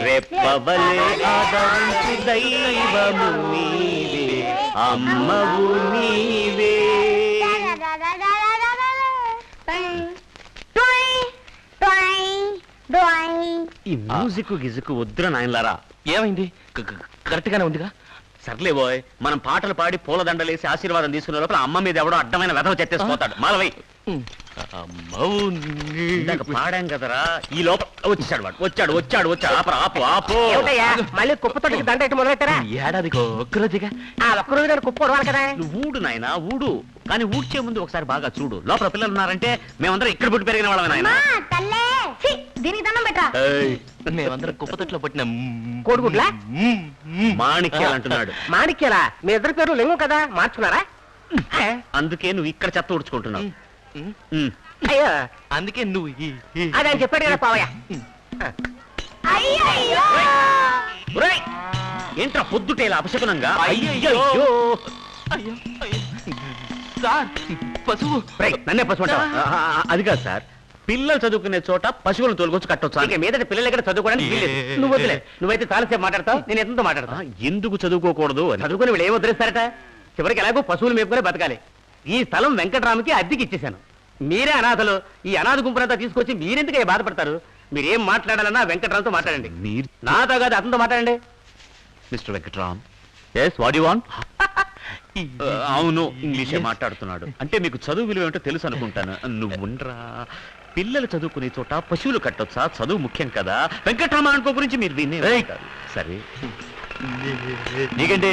రెప్పవలే ఆదరించు దైవము నీవే, అమ్మవు నీవే. ఈ మ్యూజిక్ గిజుకు వద్దురా నాయనలారా. ఏమైంది? కరెక్ట్ గానే ఉందిగా. సర్లే బోయ్, మనం పాటలు పాడి పూలదండలేసి ఆశీర్వాదం తీసుకునే లోపల అమ్మ మీద ఎవడో అడ్డమైన వెధవ చెత్తేసిపోతాడు. మాలవై ఇందాక పాడాం కదరా, ఈ లోపల వచ్చాడు వాడు. వచ్చాడు వచ్చాడు వచ్చాడు. ఆపు ఆపు. మళ్ళీ కుప్పతోటికి దండ ఎట్టి మొదలెట్టారా? ఏడాదికి ఒక్కరోజుగా. ఆ ఒక్కరోజు కుప్ప ఉడవాలి కదా. నువ్వు ఊడు నాయనా, ఊడు. కానీ ఊడ్చే ముందు ఒకసారి బాగా చూడు. లోపల పిల్లలు ఉన్నారంటే మేమందరం ఇక్కడ పుట్టి పెరిగిన వాళ్ళమే నాయనా. దీనికి దండం పెట్టరా. మేమందరం కుప్పతొట్లో పుట్టిన కోడిగుడ్లా? మాణిక్యాలు అంటున్నాడు. మాణిక్యాలా? మీ ఇద్దరు పేర్లు లింగం కదా, మార్చుకున్నారా? అందుకే నువ్వు ఇక్కడ చెత్త ఊడ్చుకుంటున్నావు. అయ్యో, అందుకే నువ్వు అదే అని చెప్పాడు కదా పావయ్య. ఒరేయ్, ఏంట్రా పొద్దుటేలా అపశకునంగా? అయ్యయ్యో. సార్, పశువు. నన్నే పశువు అంటావా? అది కాదు సార్, పిల్లలు చదువుకునే చోట పశువులను తోలుకొచ్చి కట్టొచ్చు. ఇక మీదట పిల్లలు ఎక్కడ చదువుకోవడానికి వీల్లేదు. నువ్వు వదిలే, నువ్వైతే చాలాసేపు మాట్లాడతావు, నేను ఎంతో మాట్లాడతా. ఎందుకు చదువుకోకూడదు అని. చదువుకుని వీళ్ళు ఏం వదిలేస్తారట? చివరికి ఎలాగో పశువులు మేపుకునే బతకాలి. ఈ స్థలం వెంకటరామకి అద్దెకి ఇచ్చేశాను. మీరే అనాథలు. ఈ అనాథ గుంపునంతా తీసుకొచ్చి మీరెందుకు బాధపడతారు? మీరేం మాట్లాడాలన్నా వెంకటరామ్తో మాట్లాడండి. నాతో కాదు, అతనితో మాట్లాడండి. Mister Venkatram, yes what you want? అవును, ఇంగ్లీషే మాట్లాడుతున్నాడు. అంటే మీకు చదువు విలువ ఏమిటో తెలుసు అనుకుంటాను. నువ్వుండ్రా, పిల్లలు చదువుకునే చోట పశువులు కట్టొచ్చా? చదువు ముఖ్యం కదా. వెంకట్రామ అనుకో గురించి మీరు వినే సరే. నీకంటే